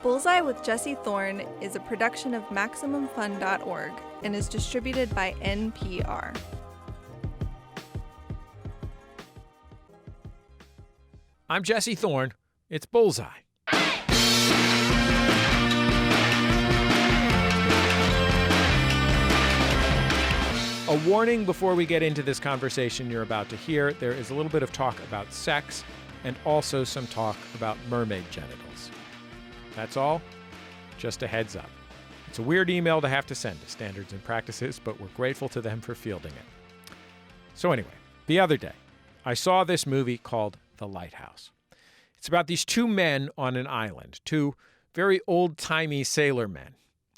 Bullseye with Jesse Thorn is a production of MaximumFun.org and is distributed by NPR. I'm Jesse Thorn. It's Bullseye. A warning before we get into this conversation you're about to hear. There is a little bit of talk about sex and also some talk about mermaid genitals. That's all. Just a heads up. It's a weird email to have to send to Standards and Practices, but we're grateful to them for fielding it. So anyway, the other day, I saw this movie called The Lighthouse. It's about these two men on an island, two very old-timey sailormen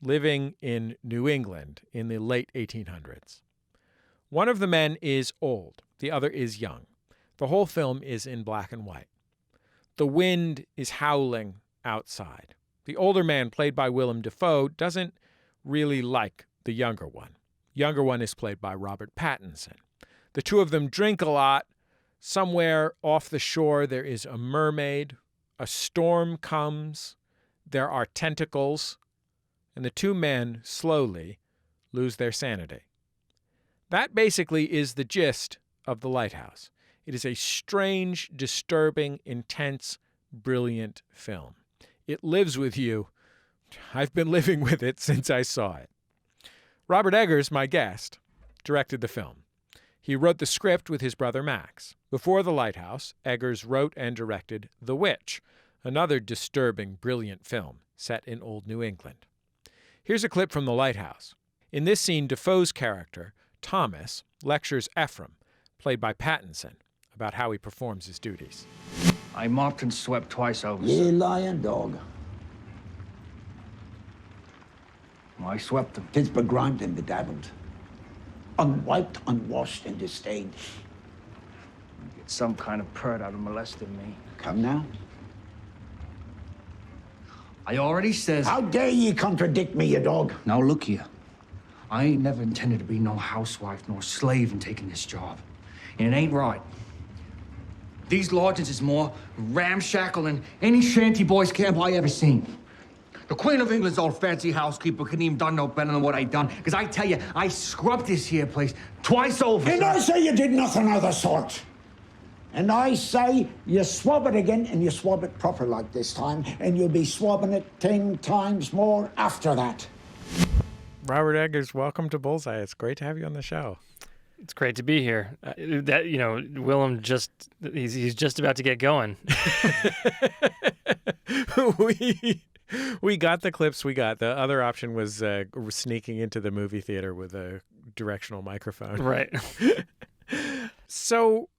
living in New England in the late 1800s. One of the men is old, the other is young. The whole film is in black and white. The wind is howling outside. The older man, played by Willem Dafoe, doesn't really like the younger one. Younger one is played by Robert Pattinson. The two of them drink a lot. Somewhere off the shore there is a mermaid. A storm comes. There are tentacles. And the two men slowly lose their sanity. That basically is the gist of The Lighthouse. It is a strange, disturbing, intense, brilliant film. It lives with you. I've been living with it since I saw it. Robert Eggers, my guest, directed the film. He wrote the script with his brother Max. Before The Lighthouse, Eggers wrote and directed The Witch, another disturbing, brilliant film set in old New England. Here's a clip from The Lighthouse. In this scene, Dafoe's character, Thomas, lectures Ephraim, played by Pattinson, about how he performs his duties. I mopped and swept twice over. You lying dog. I swept them. Tis begrimed and bedabbled. Unwiped, unwashed, and disdained. Get some kind of pert out of molesting me. Come now. I already says... How dare ye contradict me, you dog? Now look here. I ain't never intended to be no housewife nor slave in taking this job. And it ain't right. These lodgings is more ramshackle than any shanty boys camp I ever seen. The Queen of England's old fancy housekeeper couldn't even done no better than what I done. Because I tell you, I scrubbed this here place twice over. And I say you did nothing of the sort. And I say you swab it again, and you swab it proper like this time, and you'll be swabbing it 10 times more after that. Robert Eggers, welcome to Bullseye. It's great to have you on the show. It's great to be here. Willem he's just about to get going. We got the clips we got. The other option was sneaking into the movie theater with a directional microphone. Right. So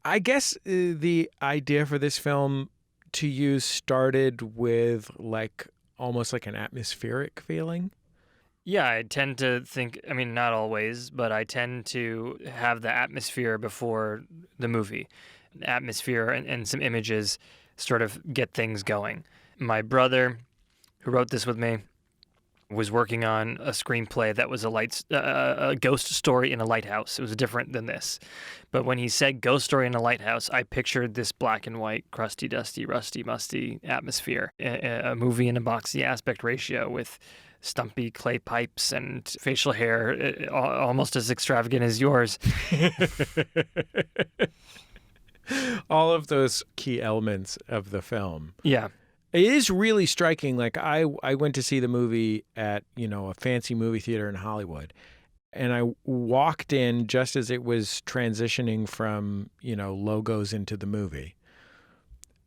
I guess the idea for this film to use started with almost like an atmospheric feeling. Yeah, I tend to think, not always, but I tend to have the atmosphere before the movie. Atmosphere and some images sort of get things going. My brother, who wrote this with me, was working on a screenplay that was a ghost story in a lighthouse. It was different than this. But when he said ghost story in a lighthouse, I pictured this black and white, crusty, dusty, rusty, musty atmosphere. A movie in a boxy aspect ratio with stumpy clay pipes and facial hair, almost as extravagant as yours. All of those key elements of the film. Yeah. It is really striking. I went to see the movie at, a fancy movie theater in Hollywood. And I walked in just as it was transitioning from, logos into the movie.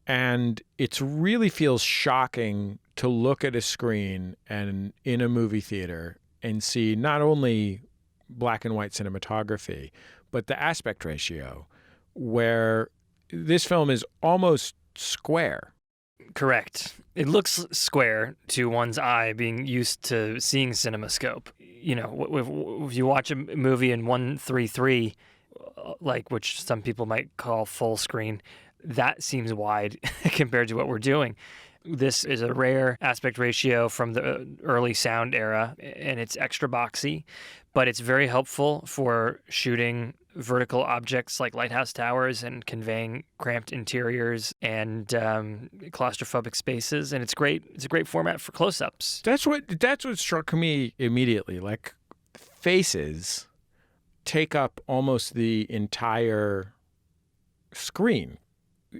And it really feels shocking to look at a screen and in a movie theater and see not only black and white cinematography, but the aspect ratio, where this film is almost square. Correct. It looks square to one's eye, being used to seeing CinemaScope. If you watch a movie in 1:33, which some people might call full screen, that seems wide compared to what we're doing. This is a rare aspect ratio from the early sound era, and it's extra boxy, but it's very helpful for shooting vertical objects like lighthouse towers and conveying cramped interiors and claustrophobic spaces. And it's great. It's a great format for close-ups. That's what struck me immediately. Like, faces take up almost the entire screen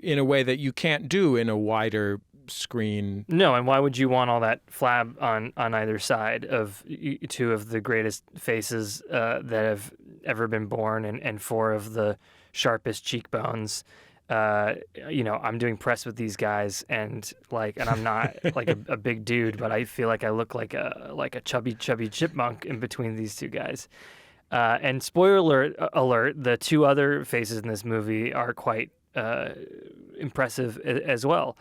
in a way that you can't do in a wider screen. No, and why would you want all that flab on either side of two of the greatest faces that have ever been born and four of the sharpest cheekbones? I'm doing press with these guys, and I'm not like a big dude, but I feel like I look like a chubby chipmunk in between these two guys. And spoiler alert, the two other faces in this movie are quite impressive as well.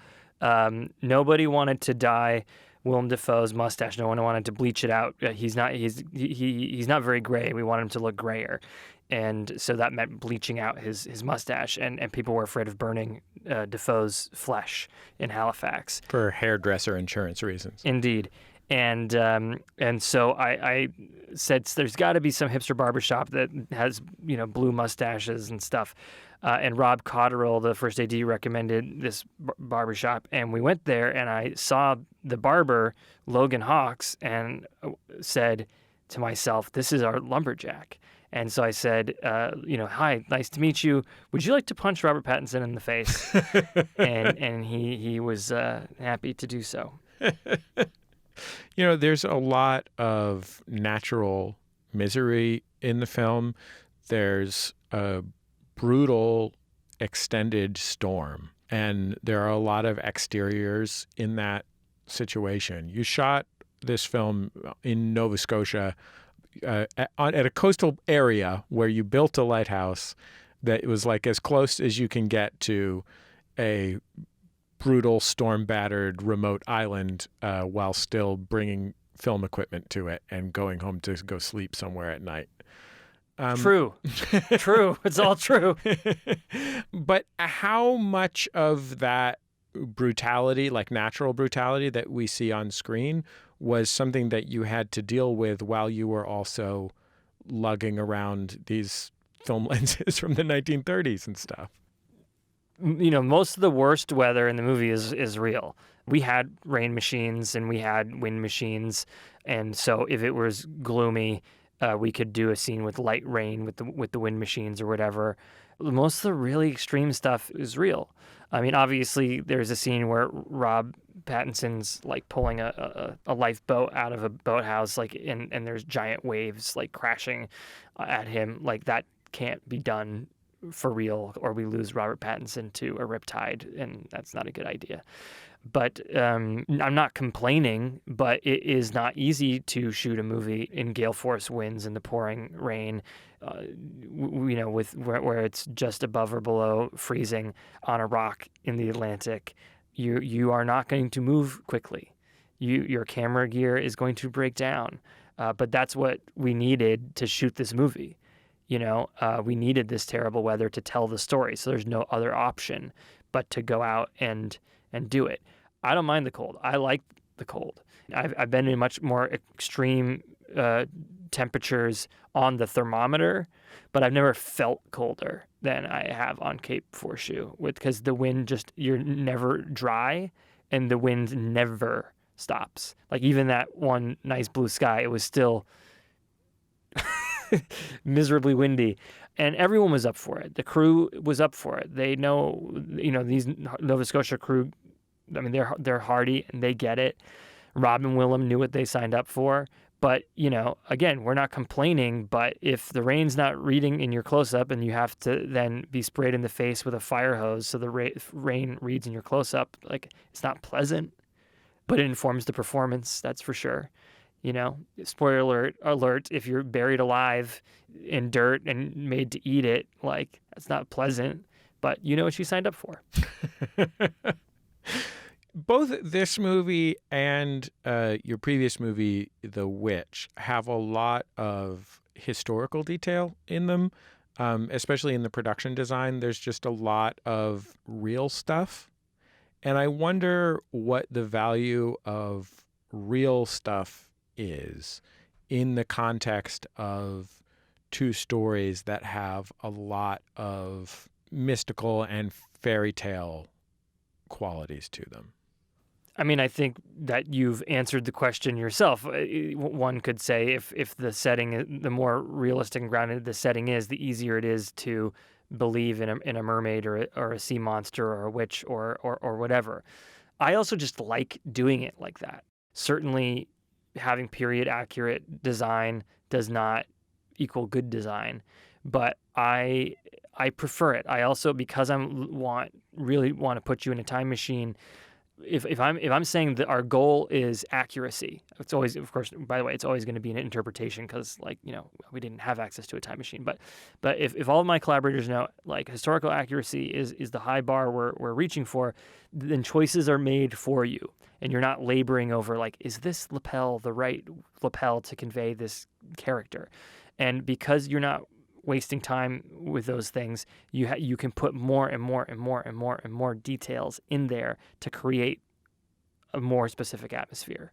Nobody wanted to dye Willem Dafoe's mustache. No one wanted to bleach it out. He's not very gray. We want him to look grayer. And so that meant bleaching out his mustache. And people were afraid of burning Dafoe's flesh in Halifax. For hairdresser insurance reasons. Indeed. And so I said there's got to be some hipster barbershop that has, blue mustaches and stuff. And Rob Cotterill, the first AD, recommended this barbershop. And we went there, and I saw the barber, Logan Hawks, and said to myself, this is our lumberjack. And so I said, hi, nice to meet you. Would you like to punch Robert Pattinson in the face? and he was happy to do so. There's a lot of natural misery in the film. There's a brutal extended storm, and there are a lot of exteriors in that situation. You shot this film in Nova Scotia at a coastal area where you built a lighthouse that was like as close as you can get to a brutal, storm-battered remote island while still bringing film equipment to it and going home to go sleep somewhere at night. True. It's all true. But how much of that brutality, like natural brutality that we see on screen, was something that you had to deal with while you were also lugging around these film lenses from the 1930s and stuff? Most of the worst weather in the movie is real. We had rain machines and we had wind machines, and so if it was gloomy, we could do a scene with light rain with the wind machines or whatever. Most of the really extreme stuff is real. I mean, obviously, there's a scene where Rob Pattinson's like pulling a lifeboat out of a boathouse, and there's giant waves like crashing at him. Like, that can't be done for real, or we lose Robert Pattinson to a riptide, and that's not a good idea. But I'm not complaining, but it is not easy to shoot a movie in gale force winds and the pouring rain, with where it's just above or below freezing on a rock in the Atlantic. You are not going to move quickly. Your camera gear is going to break down. But that's what we needed to shoot this movie. We needed this terrible weather to tell the story, so there's no other option but to go out and do it. I don't mind the cold. I like the cold. I've been in much more extreme temperatures on the thermometer, but I've never felt colder than I have on Cape Forshue, because the wind you're never dry, and the wind never stops. Like, even that one nice blue sky, it was still miserably windy, and everyone was up for it. The crew was up for it. They know, these Nova Scotia crew, I mean, they're hardy and they get it. Rob and Willem knew what they signed up for. But, again, we're not complaining, but if the rain's not reading in your close-up and you have to then be sprayed in the face with a fire hose so the rain reads in your close-up, it's not pleasant, but it informs the performance, that's for sure. Spoiler alert, if you're buried alive in dirt and made to eat it, that's not pleasant, but you know what you signed up for. Both this movie and your previous movie, The Witch, have a lot of historical detail in them. especially in the production design. There's just a lot of real stuff. And I wonder what the value of real stuff is in the context of two stories that have a lot of mystical and fairy tale qualities to them. I mean, I think that you've answered the question yourself. One could say if the setting, the more realistic and grounded the setting is, the easier it is to believe in a mermaid or a sea monster or a witch or whatever. I also just like doing it like that. Certainly, having period accurate design does not equal good design, but I prefer it. I also, because really want to put you in a time machine. If I'm saying that our goal is accuracy, it's always, of course, by the way, it's always going to be an interpretation because, like, we didn't have access to a time machine. But if all of my collaborators know, like, historical accuracy is the high bar we're reaching for, then choices are made for you, and you're not laboring over, like, is this lapel the right lapel to convey this character? And because you're not wasting time with those things, you can put more and more and more and more and more details in there to create a more specific atmosphere.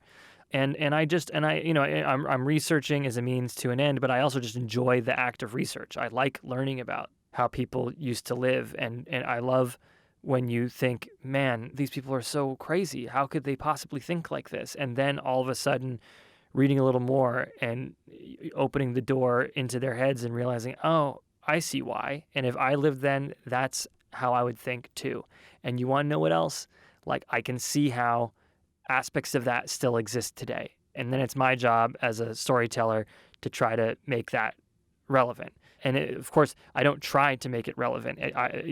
And I'm researching as a means to an end, but I also just enjoy the act of research. I like learning about how people used to live, and I love when you think, man, these people are so crazy. How could they possibly think like this? And then all of a sudden, reading a little more and opening the door into their heads and realizing, oh, I see why. And if I lived then, that's how I would think too. And you want to know what else? Like, I can see how aspects of that still exist today. And then it's my job as a storyteller to try to make that relevant. And of course, I don't try to make it relevant. I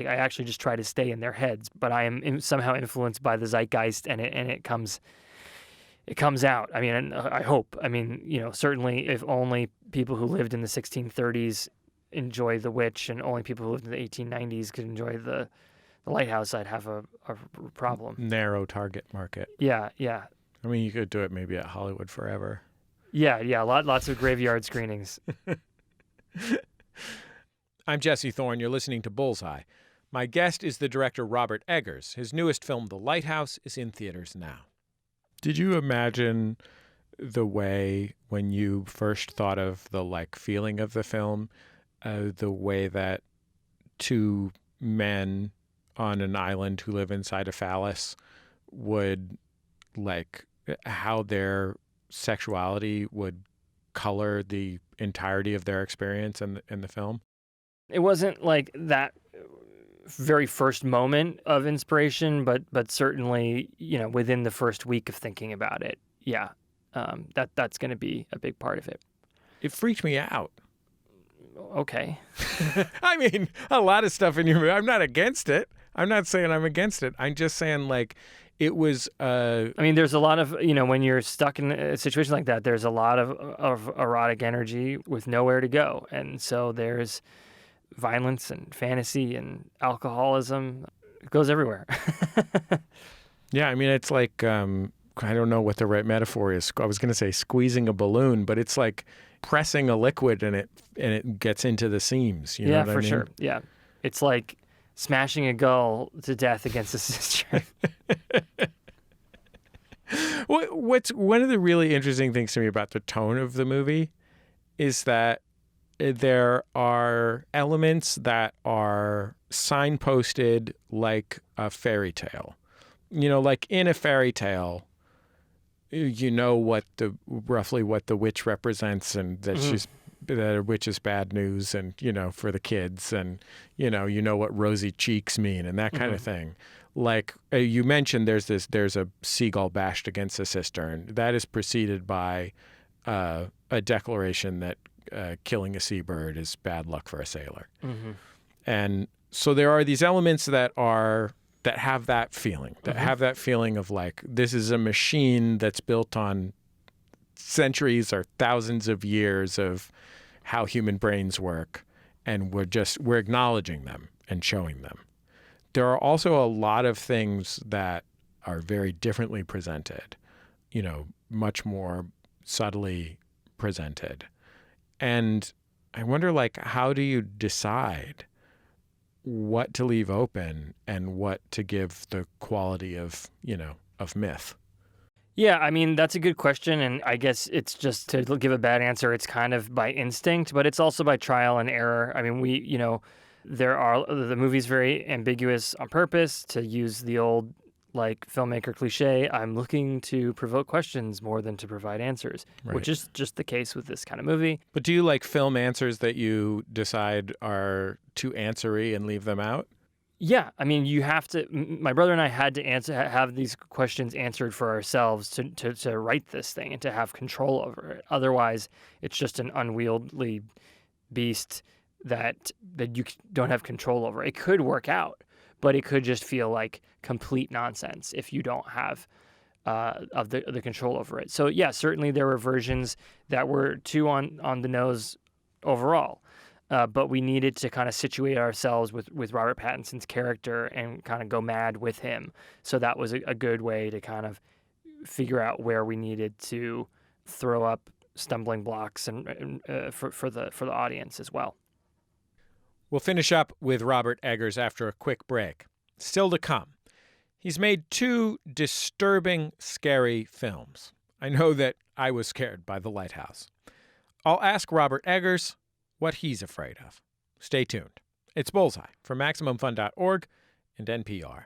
actually just try to stay in their heads, but I am somehow influenced by the zeitgeist, and it comes out. I mean, and I hope. I mean, certainly if only people who lived in the 1630s enjoy The Witch and only people who lived in the 1890s could enjoy the Lighthouse, I'd have a problem. Narrow target market. Yeah. I mean, you could do it maybe at Hollywood Forever. Yeah. Lots of graveyard screenings. I'm Jesse Thorn. You're listening to Bullseye. My guest is the director Robert Eggers. His newest film, The Lighthouse, is in theaters now. Did you imagine the way, when you first thought of the feeling of the film, the way that two men on an island who live inside a phallus would, how their sexuality would color the entirety of their experience in the film? It wasn't like that very first moment of inspiration, but certainly, within the first week of thinking about it, yeah, that's going to be a big part of it. It freaked me out. Okay. I mean, a lot of stuff in your movie. I'm not against it. I'm not saying I'm against it. I'm just saying, it was... I mean, there's a lot of, when you're stuck in a situation like that, there's a lot of erotic energy with nowhere to go. And so there's violence and fantasy and alcoholism. It goes everywhere. Yeah, I mean, it's like, I don't know what the right metaphor is. I was going to say squeezing a balloon, but it's like pressing a liquid and it gets into the seams. You know what I mean? Sure. Yeah. It's like smashing a gull to death against a cistern. What's one of the really interesting things to me about the tone of the movie is that there are elements that are signposted like a fairy tale. Like in a fairy tale, roughly what the witch represents, and that that a witch is bad news, and for the kids, and what rosy cheeks mean, and that kind of thing. Like you mentioned, there's a seagull bashed against a cistern that is preceded by a declaration that killing a seabird is bad luck for a sailor. And so there are these elements that have that feeling, have that feeling of this is a machine that's built on centuries or thousands of years of how human brains work, and we're acknowledging them and showing them. There are also a lot of things that are very differently presented, much more subtly presented. And I wonder, like, how do you decide what to leave open and what to give the quality of, of myth? Yeah, I mean, that's a good question. And I guess it's just to give a bad answer, it's kind of by instinct, but it's also by trial and error. I mean, the movie's very ambiguous on purpose, to use the old filmmaker cliche. I'm looking to provoke questions more than to provide answers, Right. Which is just the case with this kind of movie. But do you like film answers that you decide are too answery and leave them out? Yeah, I mean, you have to. My brother and I had to have these questions answered for ourselves to write this thing and to have control over it. Otherwise, it's just an unwieldy beast that you don't have control over. It could work out, but it could just feel like complete nonsense if you don't have of the control over it. So yeah, certainly there were versions that were too on the nose overall. But we needed to kind of situate ourselves with Robert Pattinson's character and kind of go mad with him. So that was a good way to kind of figure out where we needed to throw up stumbling blocks and for the audience as well. We'll finish up with Robert Eggers after a quick break. Still to come, he's made 2 disturbing, scary films. I know that I was scared by The Lighthouse. I'll ask Robert Eggers what he's afraid of. Stay tuned. It's Bullseye from MaximumFun.org and NPR.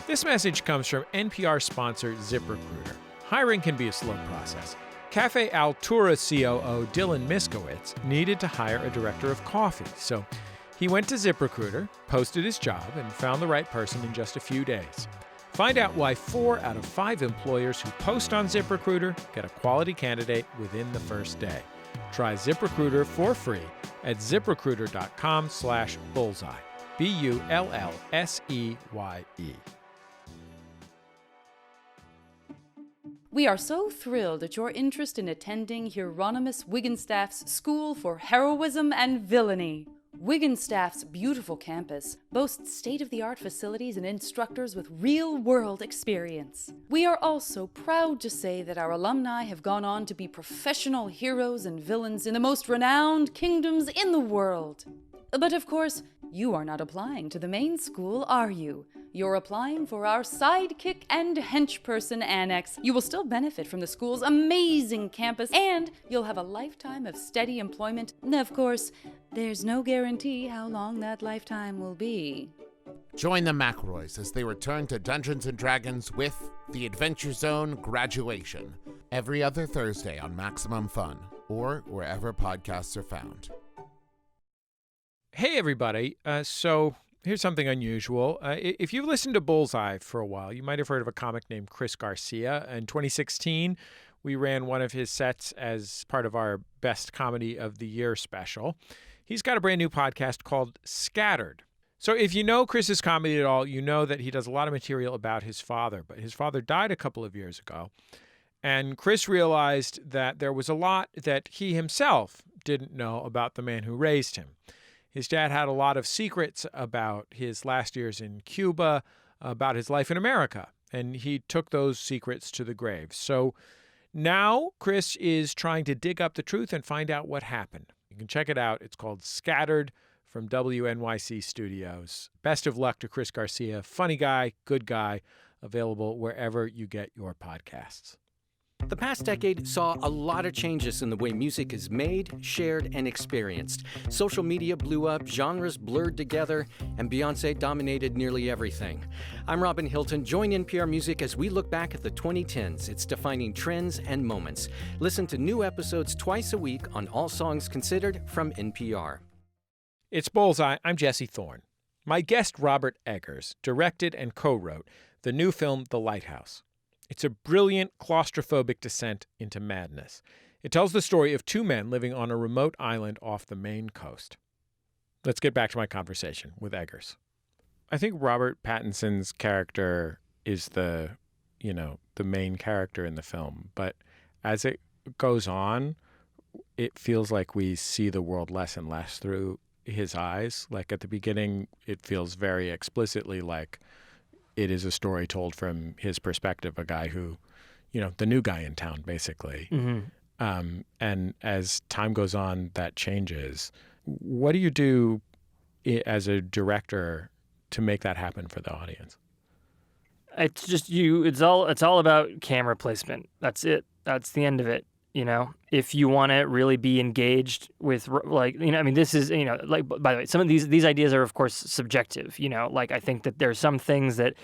This message comes from NPR sponsor ZipRecruiter. Hiring can be a slow process. Cafe Altura COO Dylan Miskowitz needed to hire a director of coffee, so he went to ZipRecruiter, posted his job, and found the right person in just a few days. Find out why 4 out of 5 employers who post on ZipRecruiter get a quality candidate within the first day. Try ZipRecruiter for free at ziprecruiter.com/bullseye. BULLSEYE. We are so thrilled at your interest in attending Hieronymus Wigginstaff's School for Heroism and Villainy. Wigginstaff's beautiful campus boasts state-of-the-art facilities and instructors with real-world experience. We are also proud to say that our alumni have gone on to be professional heroes and villains in the most renowned kingdoms in the world. But of course, you are not applying to the main school, are you? You're applying for our sidekick and henchperson annex. You will still benefit from the school's amazing campus, and you'll have a lifetime of steady employment. Of course, there's no guarantee how long that lifetime will be. Join the McElroys as they return to Dungeons & Dragons with The Adventure Zone Graduation, every other Thursday on Maximum Fun, or wherever podcasts are found. Hey, everybody. So here's something unusual. If you've listened to Bullseye for a while, you might have heard of a comic named Chris Garcia. In 2016, we ran one of his sets as part of our Best Comedy of the Year special. He's got a brand new podcast called Scattered. So if you know Chris's comedy at all, you know that he does a lot of material about his father. But his father died a couple of years ago. And Chris realized that there was a lot that he himself didn't know about the man who raised him. His dad had a lot of secrets about his last years in Cuba, about his life in America, and he took those secrets to the grave. So now Chris is trying to dig up the truth and find out what happened. You can check it out. It's called Scattered from WNYC Studios. Best of luck to Chris Garcia. Funny guy, good guy, available wherever you get your podcasts. The past decade saw a lot of changes in the way music is made, shared, and experienced. Social media blew up, genres blurred together, and Beyoncé dominated nearly everything. I'm Robin Hilton. Join NPR Music as we look back at the 2010s, its defining trends and moments. Listen to new episodes twice a week on All Songs Considered from NPR. It's Bullseye. I'm Jesse Thorn. My guest, Robert Eggers, directed and co-wrote the new film, The Lighthouse. It's a brilliant, claustrophobic descent into madness. It tells the story of 2 men living on a remote island off the Maine coast. Let's get back to my conversation with Eggers. I think Robert Pattinson's character is the main character in the film. But as it goes on, it feels like we see the world less and less through his eyes. Like at the beginning, it feels very explicitly like it is a story told from his perspective, a guy who, the new guy in town, basically. Mm-hmm. And as time goes on, that changes. What do you do as a director to make that happen for the audience? It's just you. It's all about camera placement. That's it. That's the end of it. If you want to really be engaged with, this is, by the way, some of these ideas are, of course, subjective. I think that there are some things that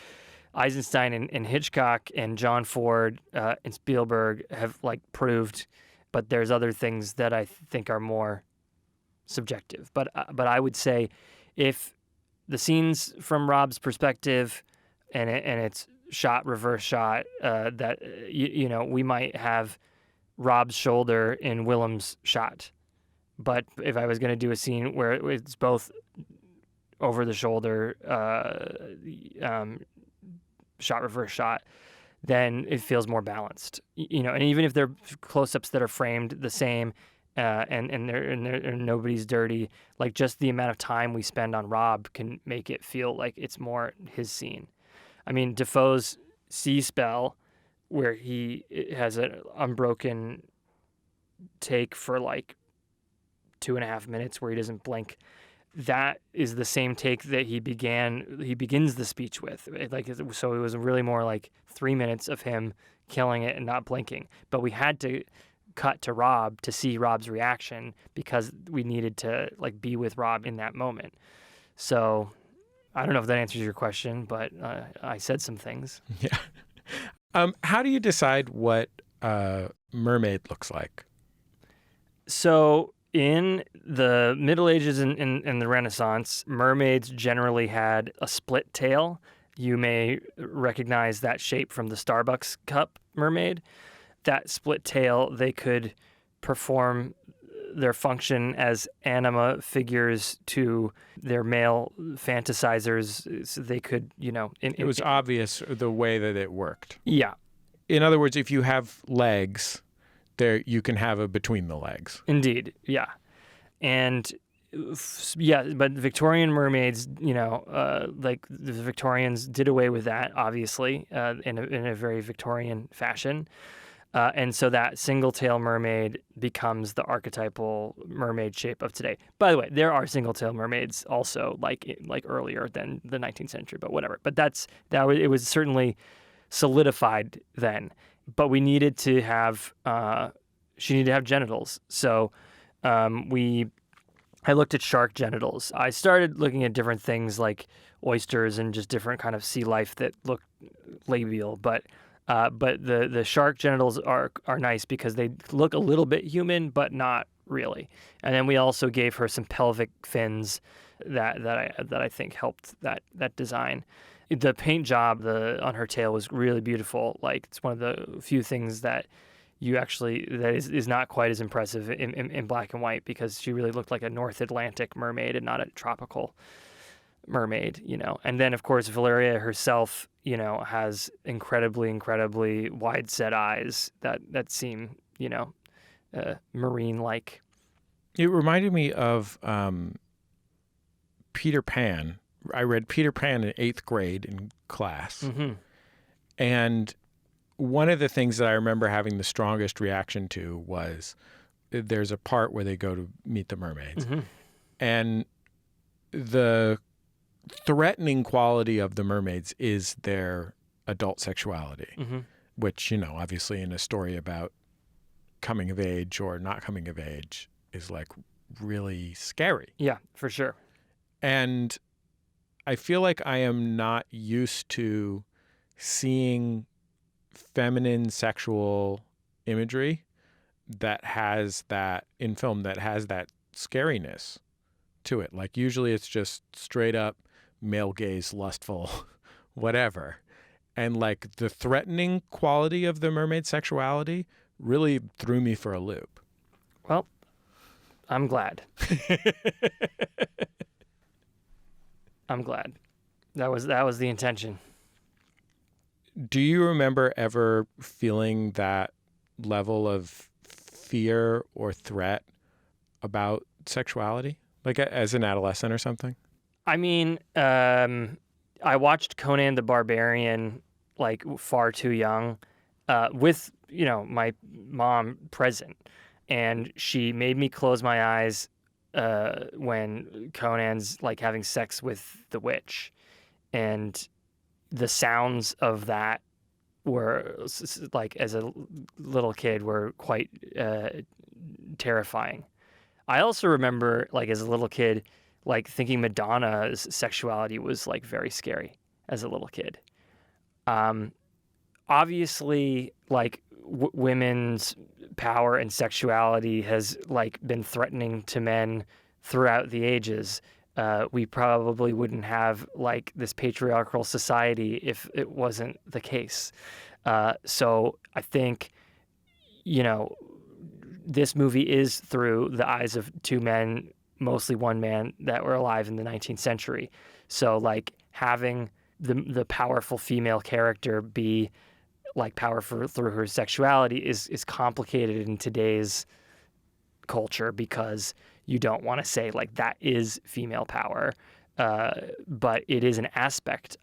Eisenstein and Hitchcock and John Ford and Spielberg have proved, but there's other things that I think are more subjective. But I would say, if the scenes from Rob's perspective, and it's shot reverse shot, that we might have Rob's shoulder in Willem's shot. But if I was going to do a scene where it's both over the shoulder, shot reverse shot, then it feels more balanced. And even if they're close-ups that are framed the same, and nobody's dirty, just the amount of time we spend on Rob can make it feel like it's more his scene. I mean, Dafoe's sea spell, where he has an unbroken take for 2.5 minutes where he doesn't blink. That is the same take that he begins the speech with. So it was really more 3 minutes of him killing it and not blinking. But we had to cut to Rob to see Rob's reaction because we needed to be with Rob in that moment. So I don't know if that answers your question, but I said some things. Yeah. How do you decide what mermaid looks like? So in the Middle Ages and the Renaissance, mermaids generally had a split tail. You may recognize that shape from the Starbucks cup mermaid. That split tail, they could perform their function as anima figures to their male fantasizers. So they could, it was obvious the way that it worked. Yeah. In other words, if you have legs, there you can have a between the legs. Indeed, yeah. And but Victorian mermaids, the Victorians did away with that, obviously, in a very Victorian fashion. And so that single-tail mermaid becomes the archetypal mermaid shape of today. By the way, there are single-tail mermaids also, earlier than the 19th century, but whatever. But it was certainly solidified then. But we needed to have she needed to have genitals. So I looked at shark genitals. I started looking at different things like oysters and just different kind of sea life that look labial, but the shark genitals are nice because they look a little bit human, but not really. And then we also gave her some pelvic fins that I think helped that design. The paint job on her tail was really beautiful. It's one of the few things that is not quite as impressive in black and white, because she really looked like a North Atlantic mermaid and not a tropical mermaid, And then, of course, Valeria herself, has incredibly wide set eyes that seem, marine-like. It reminded me of Peter Pan. I read Peter Pan in 8th grade in class. Mm-hmm. And one of the things that I remember having the strongest reaction to was there's a part where they go to meet the mermaids. Mm-hmm. And the threatening quality of the mermaids is their adult sexuality, mm-hmm. which, obviously in a story about coming of age or not coming of age is really scary. Yeah, for sure. And I feel like I am not used to seeing feminine sexual imagery that has that in film, that has that scariness to it. Usually it's just straight up male gaze, lustful, whatever. And the threatening quality of the mermaid sexuality really threw me for a loop. Well, I'm glad. I'm glad. That was the intention. Do you remember ever feeling that level of fear or threat about sexuality, as an adolescent or something? I mean, I watched Conan the Barbarian far too young, with my mom present, and she made me close my eyes when Conan's like having sex with the witch, and the sounds of that were like, as a little kid, were quite terrifying. I also remember, like, as a little kid, like thinking Madonna's sexuality was like very scary as a little kid. Obviously, like women's power and sexuality has like been threatening to men throughout the ages. We probably wouldn't have like this patriarchal society if it wasn't the case. So I think, this movie is through the eyes of two men, mostly one man, that were alive in the 19th century. So like having the powerful female character be like powerful through her sexuality is complicated in today's culture, because you don't want to say like that is female power, but it is an aspect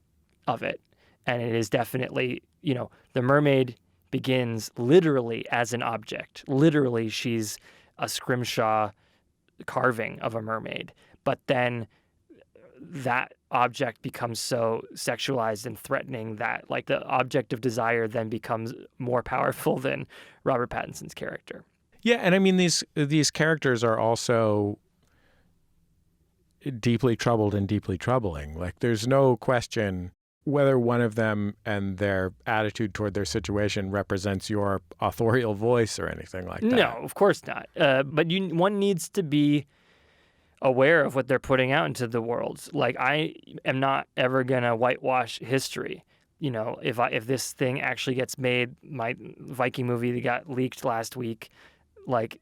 of it. And it is definitely, the mermaid begins literally as an object. Literally, she's a scrimshaw carving of a mermaid. But then that object becomes so sexualized and threatening that like the object of desire then becomes more powerful than Robert Pattinson's character. Yeah, and I mean these characters are also deeply troubled and deeply troubling. Like there's no question whether one of them and their attitude toward their situation represents your authorial voice or anything like that. No, of course not. But one needs to be aware of what they're putting out into the world. Like I am not ever gonna whitewash history. If this thing actually gets made, my Viking movie that got leaked last week, like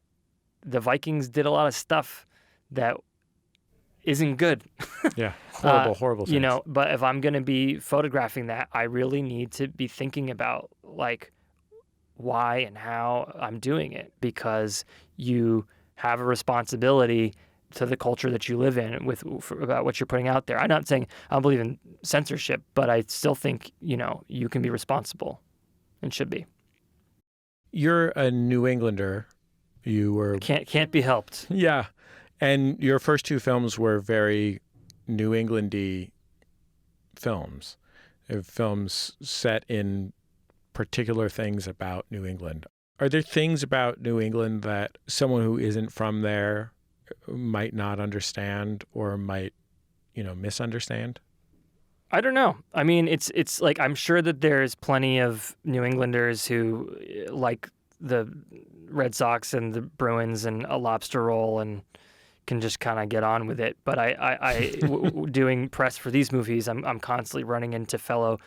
the Vikings did a lot of stuff that isn't good. Yeah, horrible things. But if I'm going to be photographing that, I really need to be thinking about like why and how I'm doing it, because you have a responsibility to the culture that you live in about what you're putting out there. I'm not saying I don't believe in censorship, but I still think, you can be responsible and should be. You're a New Englander. You were... Can't be helped. Yeah. And your first two films were very New England-y films. Films set in particular things about New England. Are there things about New England that someone who isn't from there might not understand or might, misunderstand? I don't know. I mean, it's like, I'm sure that there's plenty of New Englanders who like the Red Sox and the Bruins and a lobster roll and can just kind of get on with it. But doing press for these movies, I'm constantly running into fellow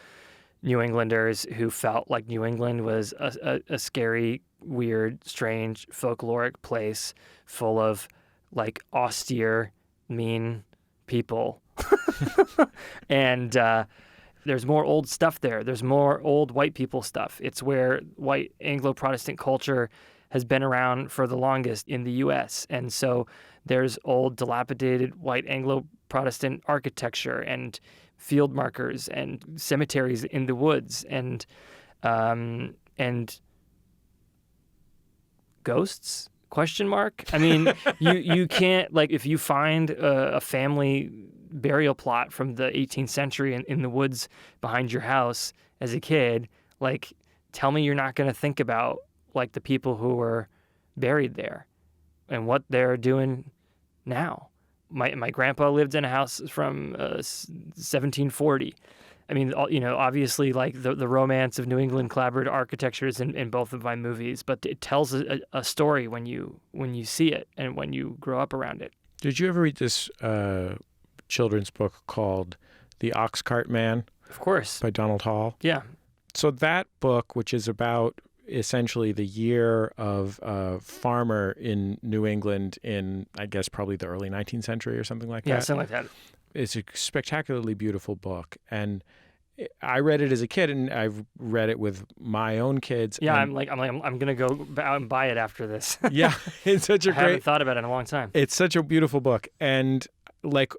New Englanders who felt like New England was a scary, weird, strange, folkloric place full of like austere, mean people. And there's more old stuff there. There's more old white people stuff. It's where white Anglo-Protestant culture has been around for the longest in the U.S. And so there's old, dilapidated white Anglo-Protestant architecture and field markers and cemeteries in the woods and ghosts? ? I mean, you can't, like, if you find a family burial plot from the 18th century in the woods behind your house as a kid, like, tell me you're not going to think about, like, the people who were buried there and what they're doing now. My grandpa lived in a house from 1740. I mean, obviously, like the romance of New England collaborative architecture is in both of my movies, but it tells a story when you see it and when you grow up around it. Did you ever read this children's book called The Oxcart Man? Of course. By Donald Hall? Yeah. So that book, which is about essentially the year of a farmer in New England in, I guess, probably the early 19th century or something like that. Yeah, something like that. It's a spectacularly beautiful book. And I read it as a kid, and I've read it with my own kids. Yeah, I'm going to go out and buy it after this. Yeah, it's such a I haven't thought about it in a long time. It's such a beautiful book. And like,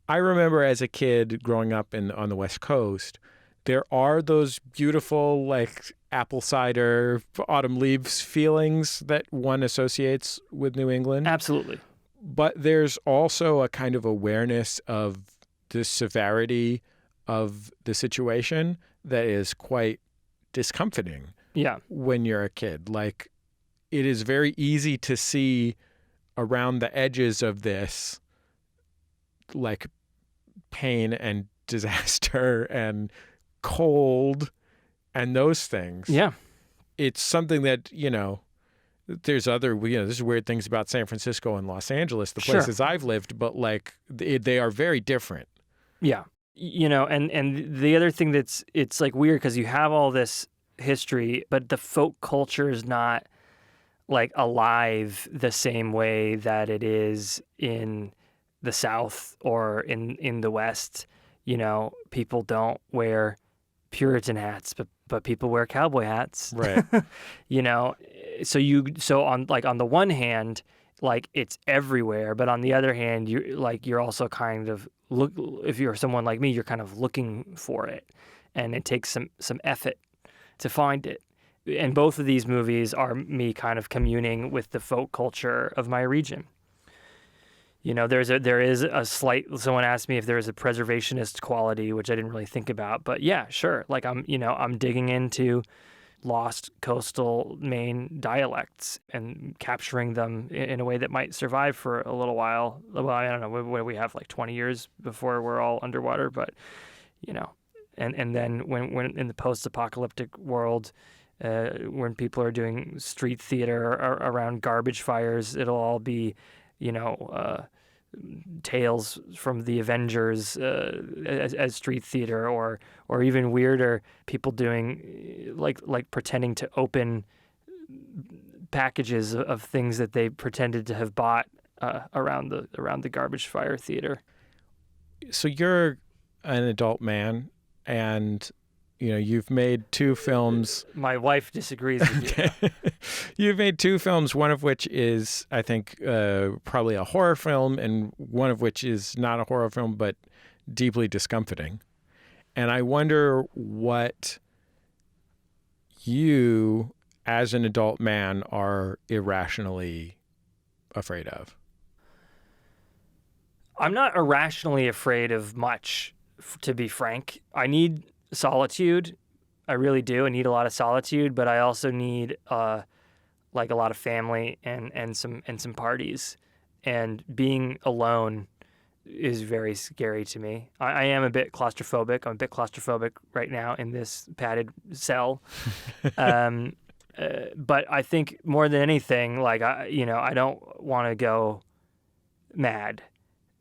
I remember as a kid growing up on the West Coast, there are those beautiful, like, apple cider, autumn leaves feelings that one associates with New England. Absolutely. But there's also a kind of awareness of the severity of the situation that is quite discomforting. Yeah. When you're a kid. Like, it is very easy to see around the edges of this, like, pain and disaster and cold and those things. Yeah. It's something that, there's other, there's weird things about San Francisco and Los Angeles, the places I've lived, but, like, they are very different. Yeah. And the other thing it's like weird because you have all this history, but the folk culture is not like alive the same way that it is in the South or in the West. People don't wear Puritan hats, but people wear cowboy hats. Right. So on the one hand, like, it's everywhere, but on the other hand, you're also kind of if you're someone like me, you're kind of looking for it, and it takes some effort to find it. And both of these movies are me kind of communing with the folk culture of my region. There is a slight. Someone asked me if there is a preservationist quality, which I didn't really think about, but yeah, sure. Like, I'm digging into lost coastal Maine dialects and capturing them in a way that might survive for a little while. Well, I don't know, what we have, like 20 years before we're all underwater, but and then when in the post-apocalyptic world, when people are doing street theater around garbage fires, it'll all be, tales from the Avengers as street theater, or even weirder, people doing like pretending to open packages of things that they pretended to have bought around the garbage fire theater. So you're an adult man, and you've made 2 films. My wife disagrees with you. You've made 2 films, one of which is, I think, probably a horror film, and one of which is not a horror film, but deeply discomforting. And I wonder what you, as an adult man, are irrationally afraid of. I'm not irrationally afraid of much, to be frank. I need solitude. I really do. I need a lot of solitude, but I also need like a lot of family and some parties. And being alone is very scary to me. I am a bit claustrophobic. I'm a bit claustrophobic right now in this padded cell. But I think more than anything, like, I don't want to go mad,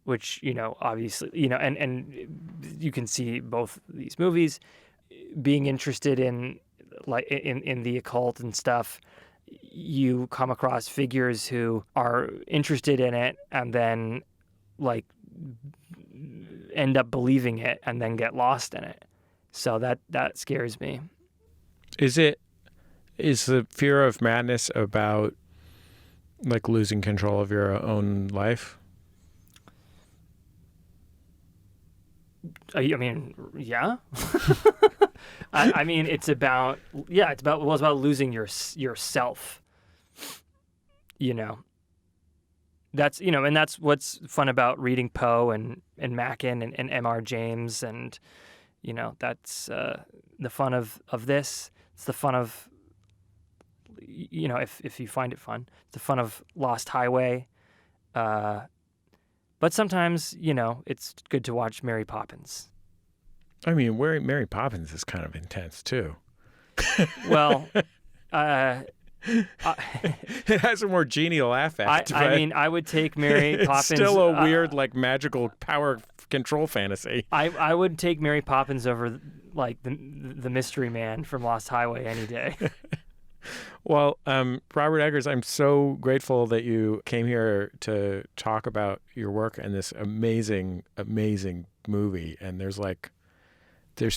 which, obviously, and you can see both these movies, being interested in the occult and stuff. You come across figures who are interested in it and then, like, end up believing it and then get lost in it. So that scares me. Is the fear of madness about, like, losing control of your own life? I mean, yeah. I mean, it's about losing yourself. That's and that's what's fun about reading Poe and Mackin and M.R. James, and that's the fun of this. It's the fun of if you find it fun, it's the fun of Lost Highway. But sometimes, it's good to watch Mary Poppins. I mean, Mary Poppins is kind of intense, too. Well, it has a more genial affect. I mean, I would take Mary Poppins. It's still a weird, like, magical power control fantasy. I would take Mary Poppins over, like, the Mystery Man from Lost Highway any day. Well, Robert Eggers, I'm so grateful that you came here to talk about your work and this amazing, amazing movie. And there's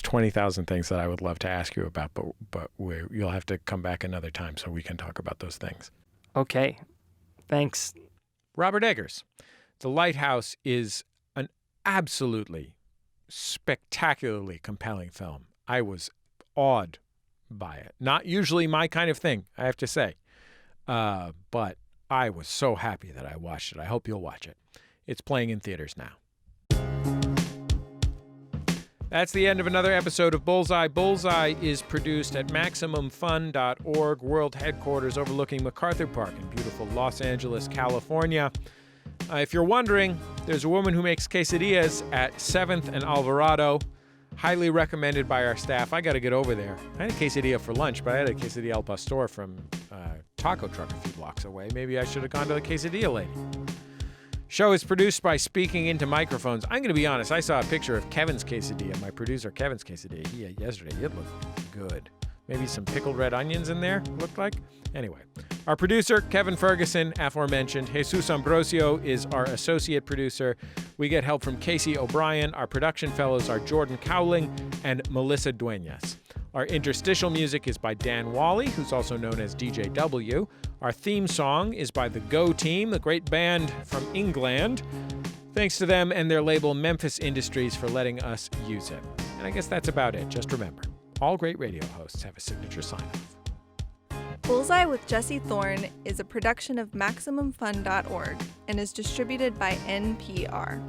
20,000 things that I would love to ask you about, but you'll have to come back another time so we can talk about those things. Okay. Thanks. Robert Eggers. The Lighthouse is an absolutely spectacularly compelling film. I was awed by it. Not usually my kind of thing, I have to say. But I was so happy that I watched it. I hope you'll watch it. It's playing in theaters now. That's the end of another episode of Bullseye. Bullseye is produced at MaximumFun.org, world headquarters overlooking MacArthur Park in beautiful Los Angeles, California. If you're wondering, there's a woman who makes quesadillas at 7th and Alvarado. Highly recommended by our staff. I got to get over there. I had a quesadilla for lunch, but I had a quesadilla al pastor from taco truck a few blocks away. Maybe I should have gone to the quesadilla lady. Show is produced by Speaking Into Microphones. I'm going to be honest. I saw a picture of Kevin's quesadilla, my producer Kevin's quesadilla. He ate yesterday. It looked good. Maybe some pickled red onions in there, looked like. Anyway, our producer, Kevin Ferguson, aforementioned. Jesus Ambrosio is our associate producer. We get help from Casey O'Brien. Our production fellows are Jordan Cowling and Melissa Duenas. Our interstitial music is by Dan Wally, who's also known as DJ W. Our theme song is by the Go Team, the great band from England. Thanks to them and their label Memphis Industries for letting us use it. And I guess that's about it. Just remember, all great radio hosts have a signature sign-off. Bullseye with Jesse Thorn is a production of MaximumFun.org and is distributed by NPR.